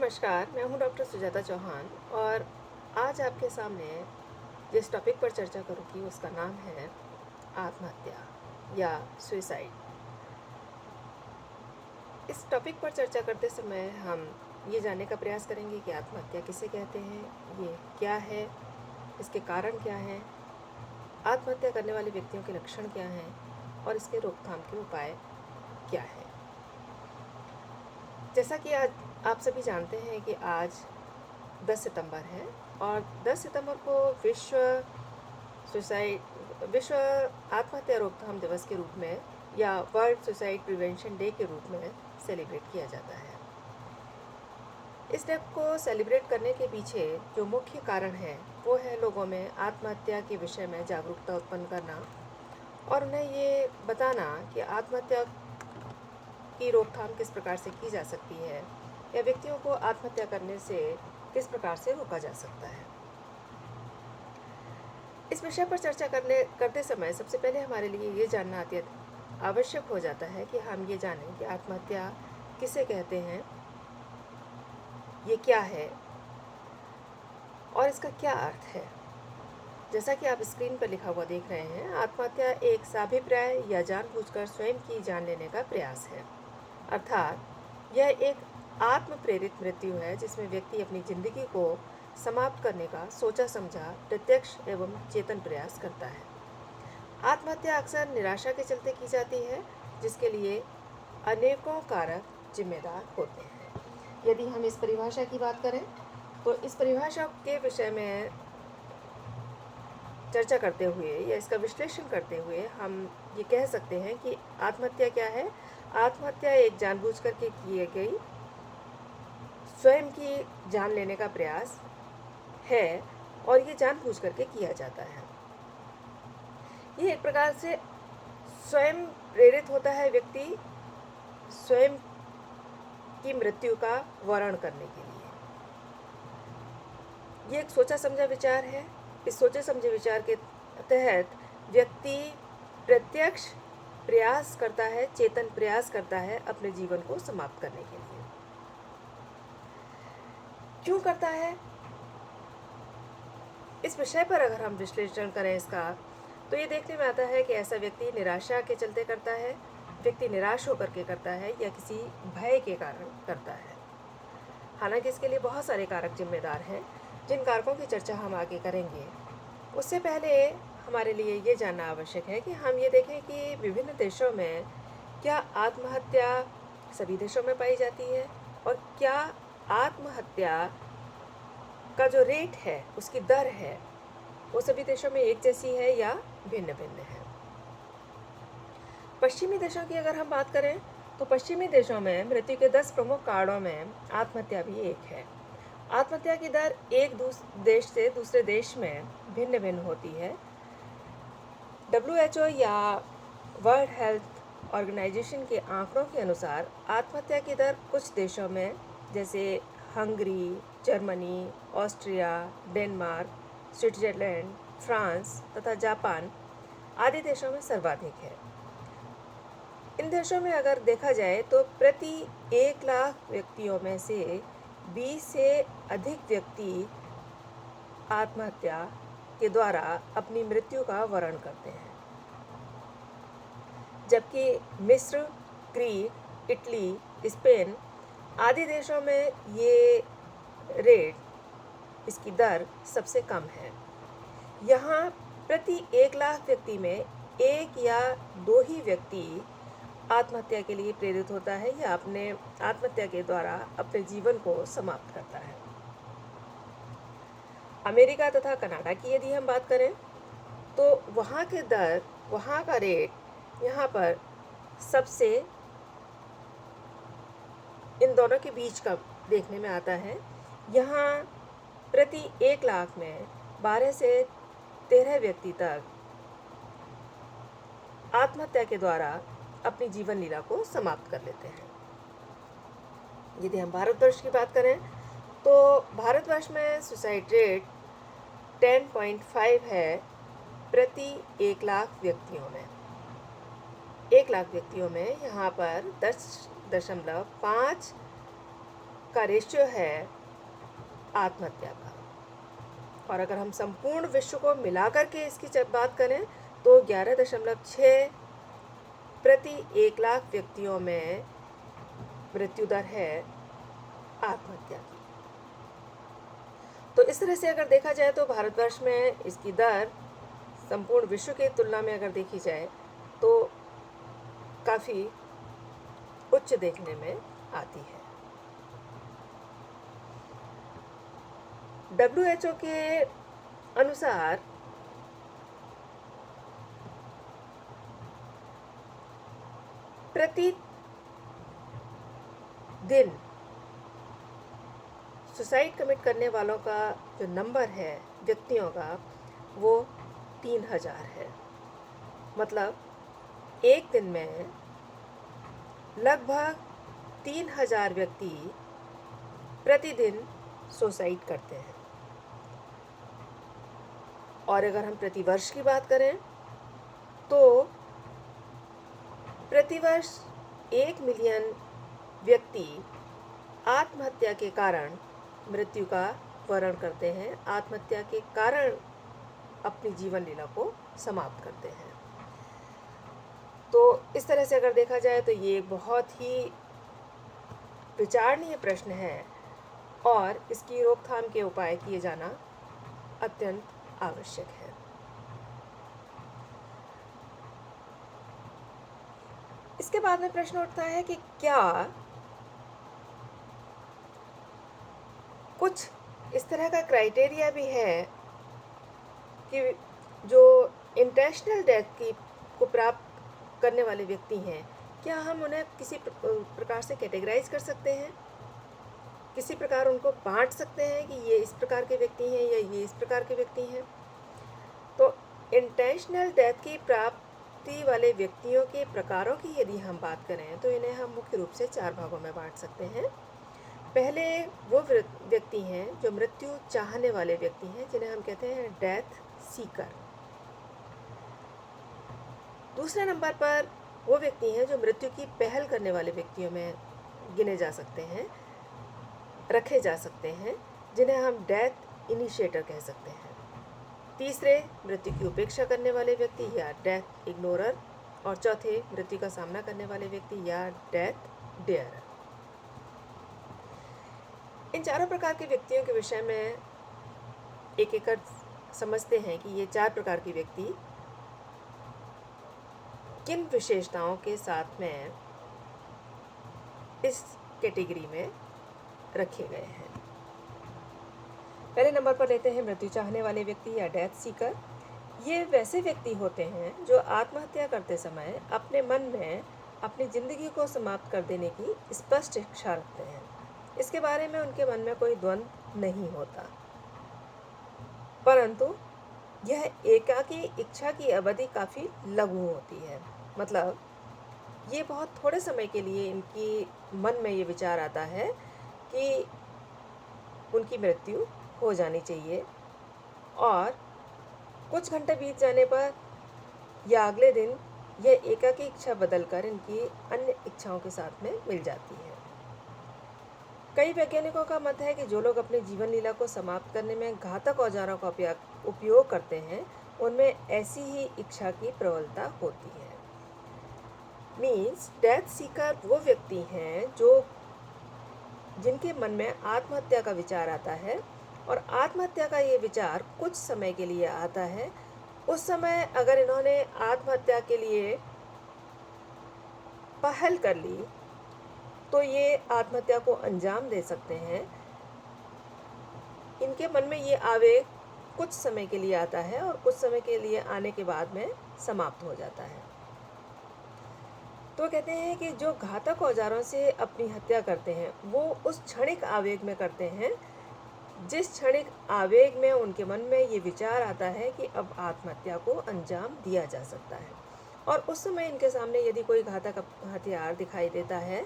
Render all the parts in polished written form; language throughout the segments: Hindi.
नमस्कार, मैं हूँ डॉक्टर सुजाता चौहान और आज आपके सामने जिस टॉपिक पर चर्चा करूँगी उसका नाम है आत्महत्या या सुसाइड। इस टॉपिक पर चर्चा करते समय हम ये जानने का प्रयास करेंगे कि आत्महत्या किसे कहते हैं, ये क्या है, इसके कारण क्या हैं, आत्महत्या करने वाले व्यक्तियों के लक्षण क्या हैं और इसके रोकथाम के उपाय क्या हैं। जैसा कि आज आप सभी जानते हैं कि आज 10 सितंबर है और 10 सितंबर को विश्व आत्महत्या रोकथाम दिवस के रूप में या वर्ल्ड सुसाइड प्रिवेंशन डे के रूप में सेलिब्रेट किया जाता है। इस डे को सेलिब्रेट करने के पीछे जो मुख्य कारण है वो है लोगों में आत्महत्या के विषय में जागरूकता उत्पन्न करना और उन्हें ये बताना कि आत्महत्या की रोकथाम किस प्रकार से की जा सकती है या व्यक्तियों को आत्महत्या करने से किस प्रकार से रोका जा सकता है। इस विषय पर चर्चा करते समय सबसे पहले हमारे लिए ये जानना अत्यंत आवश्यक हो जाता है कि हम ये जानें कि आत्महत्या किसे कहते हैं, ये क्या है और इसका क्या अर्थ है। जैसा कि आप स्क्रीन पर लिखा हुआ देख रहे हैं, आत्महत्या एक साभिप्राय या जानबूझकर स्वयं की जान लेने का प्रयास है। अर्थात यह एक आत्म प्रेरित मृत्यु है जिसमें व्यक्ति अपनी जिंदगी को समाप्त करने का सोचा समझा प्रत्यक्ष एवं चेतन प्रयास करता है। आत्महत्या अक्सर निराशा के चलते की जाती है जिसके लिए अनेकों कारक जिम्मेदार होते हैं। यदि हम इस परिभाषा की बात करें तो इस परिभाषा के विषय में चर्चा करते हुए या इसका विश्लेषण करते हुए हम ये कह सकते हैं कि आत्महत्या क्या है। आत्महत्या एक जानबूझकर के किए गई स्वयं की जान लेने का प्रयास है और ये जानबूझकर के किया जाता है। ये एक प्रकार से स्वयं प्रेरित होता है व्यक्ति स्वयं की मृत्यु का वर्णन करने के लिए। ये एक सोचा समझा विचार है। इस सोचे समझे विचार के तहत व्यक्ति प्रत्यक्ष प्रयास करता है, चेतन प्रयास करता है अपने जीवन को समाप्त करने के लिए। क्यों करता है, इस विषय पर अगर हम विश्लेषण करें इसका तो ये देखने में आता है कि ऐसा व्यक्ति निराशा के चलते करता है, व्यक्ति निराश होकर के करता है या किसी भय के कारण करता है। हालांकि इसके लिए बहुत सारे कारक जिम्मेदार हैं जिन कारकों की चर्चा हम आगे करेंगे। उससे पहले हमारे लिए ये जानना आवश्यक है कि हम ये देखें कि विभिन्न देशों में क्या आत्महत्या सभी देशों में पाई जाती है और क्या आत्महत्या का जो रेट है, उसकी दर है, वो सभी देशों में एक जैसी है या भिन्न भिन्न है। पश्चिमी देशों की अगर हम बात करें तो पश्चिमी देशों में मृत्यु के 10 प्रमुख कारणों में आत्महत्या भी एक है। आत्महत्या की दर एक देश से दूसरे देश में भिन्न भिन्न होती है। WHO या वर्ल्ड हेल्थ ऑर्गेनाइजेशन के आंकड़ों के अनुसार आत्महत्या की दर कुछ देशों में जैसे Hungary, Germany, Austria, Denmark, Switzerland, France तथा जापान आदि देशों में सर्वाधिक है। इन देशों में अगर देखा जाए तो प्रति 1 लाख व्यक्तियों में से 20 से अधिक व्यक्ति आत्महत्या के द्वारा अपनी मृत्यु का वर्ण करते हैं, जबकि मिस्र, ग्रीक, इटली, स्पेन आदि देशों में ये रेट, इसकी दर सबसे कम है। यहाँ प्रति 1 लाख व्यक्ति में 1 या 2 ही व्यक्ति आत्महत्या के लिए प्रेरित होता है या अपने आत्महत्या के द्वारा अपने जीवन को समाप्त करता है। अमेरिका तथा कनाडा की यदि हम बात करें तो वहाँ के दर, वहाँ का रेट यहाँ पर सबसे इन दोनों के बीच का देखने में आता है। यहाँ प्रति 1 लाख में 12 से 13 व्यक्ति तक आत्महत्या के द्वारा अपनी जीवन लीला को समाप्त कर लेते हैं। यदि हम भारतवर्ष की बात करें तो भारतवर्ष में सुसाइड रेट 10.5 है प्रति 1 लाख व्यक्तियों में। 1 लाख व्यक्तियों में यहाँ पर 10.5 का रेशियो है आत्महत्या का। और अगर हम संपूर्ण विश्व को मिला करके इसकी जब बात करें तो 11.6 प्रति 1 लाख व्यक्तियों में मृत्यु दर है आत्महत्या की। तो इस तरह से अगर देखा जाए तो भारतवर्ष में इसकी दर संपूर्ण विश्व की तुलना में अगर देखी जाए तो काफ़ी उच्च देखने में आती है। WHO के अनुसार प्रति दिन सुसाइड कमिट करने वालों का जो नंबर है व्यक्तियों का वो 3000 है। मतलब एक दिन में लगभग 3000 व्यक्ति प्रतिदिन सुसाइड करते हैं। और अगर हम प्रतिवर्ष की बात करें तो प्रतिवर्ष 1 मिलियन व्यक्ति आत्महत्या के कारण मृत्यु का वरण करते हैं, आत्महत्या के कारण अपनी जीवन लीला को समाप्त करते हैं। तो इस तरह से अगर देखा जाए तो ये बहुत ही विचारणीय प्रश्न है और इसकी रोकथाम के उपाय किए जाना अत्यंत आवश्यक है। इसके बाद में प्रश्न उठता है कि क्या कुछ इस तरह का क्राइटेरिया भी है कि जो इंटेंशनल डेथ को प्राप्त करने वाले व्यक्ति हैं, क्या हम उन्हें किसी प्रकार से कैटेगराइज कर सकते हैं, किसी प्रकार उनको बांट सकते हैं कि ये इस प्रकार के व्यक्ति हैं या ये इस प्रकार के व्यक्ति हैं? तो इंटेंशनल डेथ की प्राप्ति वाले व्यक्तियों के प्रकारों की यदि हम बात करें तो इन्हें हम मुख्य रूप से 4 भागों में बांट सकते हैं। पहले वो व्यक्ति हैं जो मृत्यु चाहने वाले व्यक्ति हैं, जिन्हें हम कहते हैं डेथ सीकर। दूसरे नंबर पर वो व्यक्ति हैं जो मृत्यु की पहल करने वाले व्यक्तियों में गिने जा सकते हैं, रखे जा सकते हैं, जिन्हें हम डेथ इनिशिएटर कह सकते हैं। तीसरे मृत्यु की उपेक्षा करने वाले व्यक्ति या डेथ इग्नोरर, और चौथे मृत्यु का सामना करने वाले व्यक्ति या डेथ डेयरर। इन चारों प्रकार के व्यक्तियों के विषय में एक एक समझते हैं कि ये 4 प्रकार के व्यक्ति किन विशेषताओं के साथ में इस कैटेगरी में रखे गए हैं। पहले नंबर पर लेते हैं मृत्यु चाहने वाले व्यक्ति या डेथ सीकर। ये वैसे व्यक्ति होते हैं जो आत्महत्या करते समय अपने मन में अपनी ज़िंदगी को समाप्त कर देने की स्पष्ट इच्छा रखते हैं। इसके बारे में उनके मन में कोई द्वंद्व नहीं होता, परंतु यह एकाकी इच्छा की अवधि काफ़ी लघु होती है। मतलब ये बहुत थोड़े समय के लिए इनकी मन में ये विचार आता है कि उनकी मृत्यु हो जानी चाहिए, और कुछ घंटे बीत जाने पर या अगले दिन यह एकाकी इच्छा बदलकर इनकी अन्य इच्छाओं के साथ में मिल जाती है। कई वैज्ञानिकों का मत है कि जो लोग अपने जीवन लीला को समाप्त करने में घातक औजारों का उपयोग करते हैं उनमें ऐसी ही इच्छा की प्रबलता होती है। मीन्स डेथ सीकर वो व्यक्ति हैं जिनके मन में आत्महत्या का विचार आता है, और आत्महत्या का ये विचार कुछ समय के लिए आता है। उस समय अगर इन्होंने आत्महत्या के लिए पहल कर ली तो ये आत्महत्या को अंजाम दे सकते हैं। इनके मन में ये आवेग कुछ समय के लिए आता है और कुछ समय के लिए आने के बाद में समाप्त हो जाता है। तो कहते हैं कि जो घातक औजारों से अपनी हत्या करते हैं वो उस क्षणिक आवेग में करते हैं जिस क्षणिक आवेग में उनके मन में ये विचार आता है कि अब आत्महत्या को अंजाम दिया जा सकता है, और उस समय इनके सामने यदि कोई घातक हथियार दिखाई देता है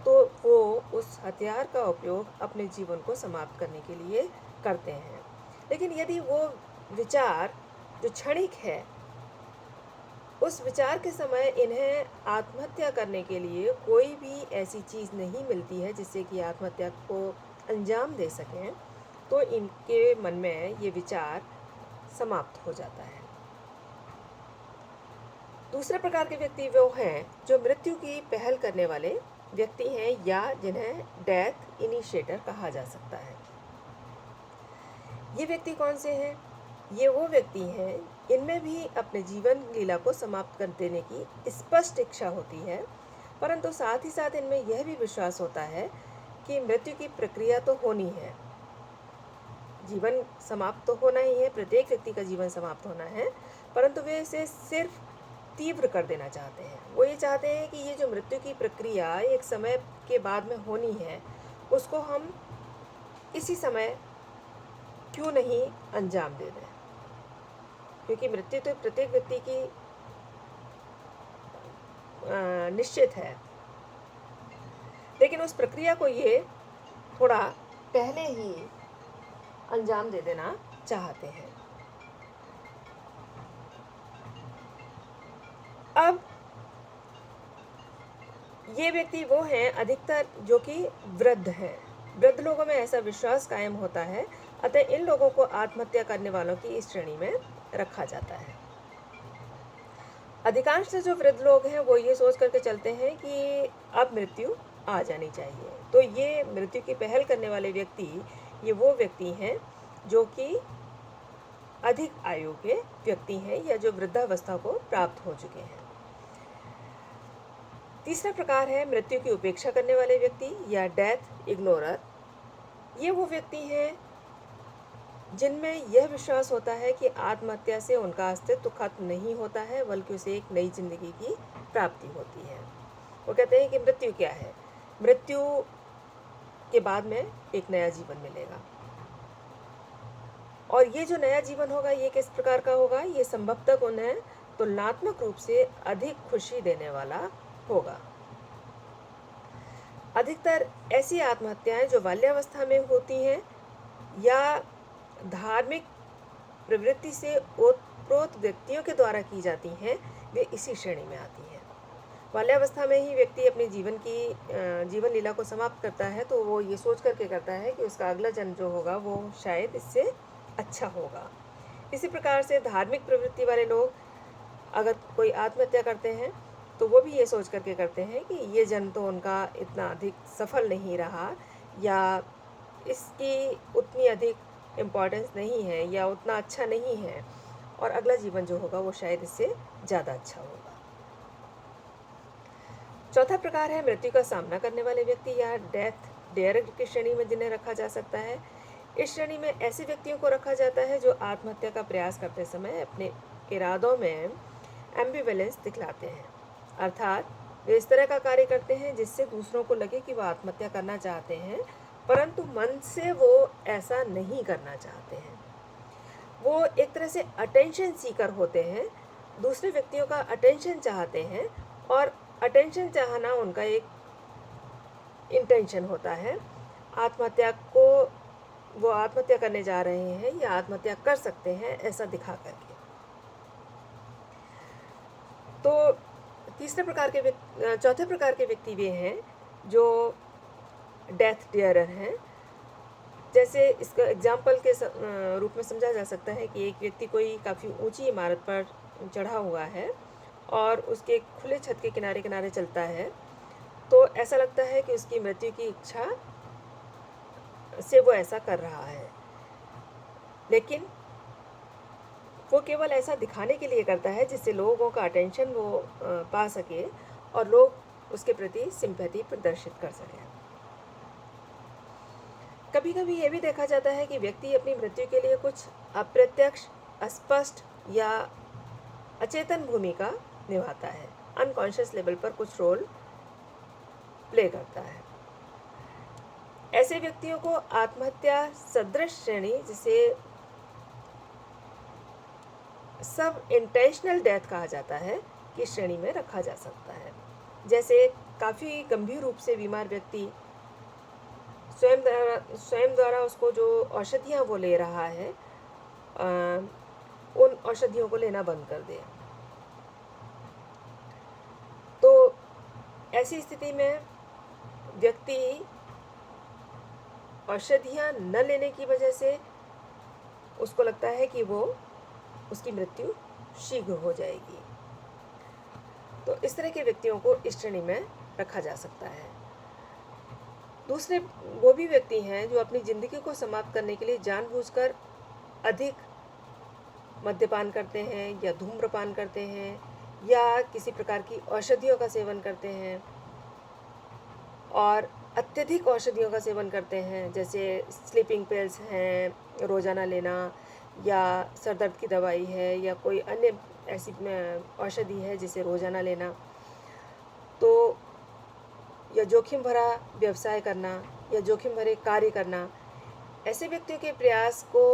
तो वो उस हथियार का उपयोग अपने जीवन को समाप्त करने के लिए करते हैं। लेकिन यदि वो विचार जो क्षणिक है उस विचार के समय इन्हें आत्महत्या करने के लिए कोई भी ऐसी चीज़ नहीं मिलती है जिससे कि आत्महत्या को अंजाम दे सकें, तो इनके मन में ये विचार समाप्त हो जाता है। दूसरे प्रकार के व्यक्ति वो हैं जो मृत्यु की पहल करने वाले व्यक्ति हैं या जिन्हें डेथ इनिशिएटर कहा जा सकता है। ये व्यक्ति कौन से हैं? ये वो व्यक्ति हैं, इनमें भी अपने जीवन लीला को समाप्त कर देने की स्पष्ट इच्छा होती है, परंतु साथ ही साथ इनमें यह भी विश्वास होता है कि मृत्यु की प्रक्रिया तो होनी है, जीवन समाप्त तो होना ही है, प्रत्येक व्यक्ति का जीवन समाप्त होना है, परंतु वे इसे सिर्फ तीव्र कर देना चाहते हैं। वो ये चाहते हैं कि ये जो मृत्यु की प्रक्रिया एक समय के बाद में होनी है, उसको हम इसी समय क्यों नहीं अंजाम दे दें, क्योंकि मृत्यु तो प्रत्येक व्यक्ति की निश्चित है, लेकिन उस प्रक्रिया को ये थोड़ा पहले ही अंजाम दे देना चाहते हैं। अब ये व्यक्ति वो हैं अधिकतर जो कि वृद्ध हैं। वृद्ध लोगों में ऐसा विश्वास कायम होता है, अतः इन लोगों को आत्महत्या करने वालों की इस श्रेणी में रखा जाता है। अधिकांश जो वृद्ध लोग हैं वो ये सोच करके चलते हैं कि अब मृत्यु आ जानी चाहिए, तो ये मृत्यु की पहल करने वाले व्यक्ति ये वो व्यक्ति हैं जो कि अधिक आयु के व्यक्ति हैं या जो वृद्धावस्था को प्राप्त हो चुके हैं। तीसरा प्रकार है मृत्यु की उपेक्षा करने वाले व्यक्ति या डेथ इग्नोरर। ये वो व्यक्ति हैं जिनमें यह विश्वास होता है कि आत्महत्या से उनका अस्तित्व खत्म नहीं होता है, बल्कि उसे एक नई जिंदगी की प्राप्ति होती है। वो कहते हैं कि मृत्यु क्या है, मृत्यु के बाद में एक नया जीवन मिलेगा, और ये जो नया जीवन होगा ये किस प्रकार का होगा, ये संभवतः उन्हें तुलनात्मक रूप से अधिक खुशी देने वाला होगा। अधिकतर ऐसी आत्महत्याएं जो बाल्यावस्था में होती हैं या धार्मिक प्रवृत्ति से ओतप्रोत व्यक्तियों के द्वारा की जाती हैं, वे इसी श्रेणी में आती हैं। बाल्यावस्था में ही व्यक्ति अपने जीवन लीला को समाप्त करता है, तो वो ये सोच करके करता है कि उसका अगला जन्म जो होगा वो शायद इससे अच्छा होगा। इसी प्रकार से धार्मिक प्रवृत्ति वाले लोग अगर कोई आत्महत्या करते हैं तो वो भी ये सोच करके करते हैं कि ये जन्म तो उनका इतना अधिक सफल नहीं रहा, या इसकी उतनी अधिक इम्पोर्टेंस नहीं है या उतना अच्छा नहीं है, और अगला जीवन जो होगा वो शायद इससे ज़्यादा अच्छा होगा। चौथा प्रकार है मृत्यु का सामना करने वाले व्यक्ति या डेथ डेयर की श्रेणी में जिन्हें रखा जा सकता है। इस श्रेणी में ऐसे व्यक्तियों को रखा जाता है जो आत्महत्या का प्रयास करते समय अपने इरादों में एम्बिवेलेंस दिखलाते हैं, अर्थात वे इस तरह का कार्य करते हैं जिससे दूसरों को लगे कि वो आत्महत्या करना चाहते हैं, परंतु मन से वो ऐसा नहीं करना चाहते हैं। वो एक तरह से अटेंशन सीकर होते हैं, दूसरे व्यक्तियों का अटेंशन चाहते हैं, और अटेंशन चाहना उनका एक इंटेंशन होता है। आत्महत्या को वो आत्महत्या करने जा रहे हैं या आत्महत्या कर सकते हैं ऐसा दिखा करके। तो चौथे प्रकार के व्यक्ति वे हैं जो डेथ डेयरर हैं। जैसे इसका एग्जाम्पल के रूप में समझा जा सकता है कि एक व्यक्ति कोई काफ़ी ऊंची इमारत पर चढ़ा हुआ है और उसके खुले छत के किनारे किनारे चलता है, तो ऐसा लगता है कि उसकी मृत्यु की इच्छा से वो ऐसा कर रहा है, लेकिन वो केवल ऐसा दिखाने के लिए करता है जिससे लोगों का अटेंशन वो पा सके और लोग उसके प्रति सिंपैथी प्रदर्शित कर सकें। कभी कभी ये भी देखा जाता है कि व्यक्ति अपनी मृत्यु के लिए कुछ अप्रत्यक्ष, अस्पष्ट या अचेतन भूमिका निभाता है, अनकॉन्शियस लेवल पर कुछ रोल प्ले करता है। ऐसे व्यक्तियों को आत्महत्या सदृश श्रेणी, जिसे सब इंटेंशनल डेथ कहा जाता है, की श्रेणी में रखा जा सकता है। जैसे काफ़ी गंभीर रूप से बीमार व्यक्ति स्वयं द्वारा उसको जो औषधियाँ वो ले रहा है उन औषधियों को लेना बंद कर दे, ऐसी स्थिति में व्यक्ति औषधियाँ न लेने की वजह से उसको लगता है कि उसकी मृत्यु शीघ्र हो जाएगी। तो इस तरह के व्यक्तियों को इस श्रेणी में रखा जा सकता है। दूसरे वो भी व्यक्ति हैं जो अपनी ज़िंदगी को समाप्त करने के लिए जानबूझकर अधिक मद्यपान करते हैं या धूम्रपान करते हैं या किसी प्रकार की औषधियों का सेवन करते हैं और अत्यधिक औषधियों का सेवन करते हैं, जैसे स्लीपिंग पिल्स हैं रोज़ाना लेना, या सर दर्द की दवाई है, या कोई अन्य ऐसी औषधि है जिसे रोज़ाना लेना। तो या जोखिम भरा व्यवसाय करना या जोखिम भरे कार्य करना, ऐसे व्यक्तियों के प्रयास को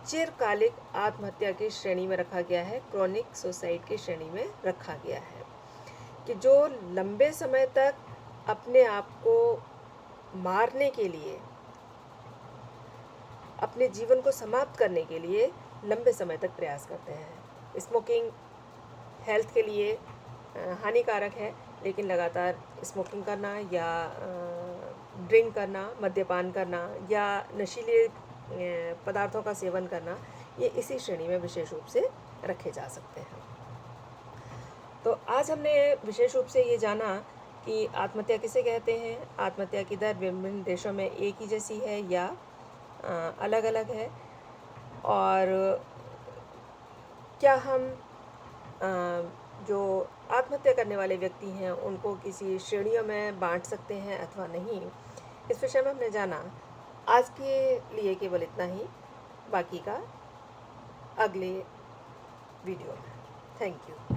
चिरकालिक आत्महत्या की श्रेणी में रखा गया है, क्रॉनिक सुसाइड की श्रेणी में रखा गया है, कि जो लंबे समय तक अपने आप को मारने के लिए, अपने जीवन को समाप्त करने के लिए लंबे समय तक प्रयास करते हैं। स्मोकिंग हेल्थ के लिए हानिकारक है, लेकिन लगातार स्मोकिंग करना या ड्रिंक करना, मद्यपान करना या नशीले पदार्थों का सेवन करना, ये इसी श्रेणी में विशेष रूप से रखे जा सकते हैं। तो आज हमने विशेष रूप से ये जाना कि आत्महत्या किसे कहते हैं, आत्महत्या की दर विभिन्न देशों में एक ही जैसी है या अलग अलग है, और क्या हम जो आत्महत्या करने वाले व्यक्ति हैं उनको किसी श्रेणियों में बांट सकते हैं अथवा नहीं, इस विषय में हमने जाना। आज के लिए केवल इतना ही, बाकी का अगले वीडियो में। Thank you.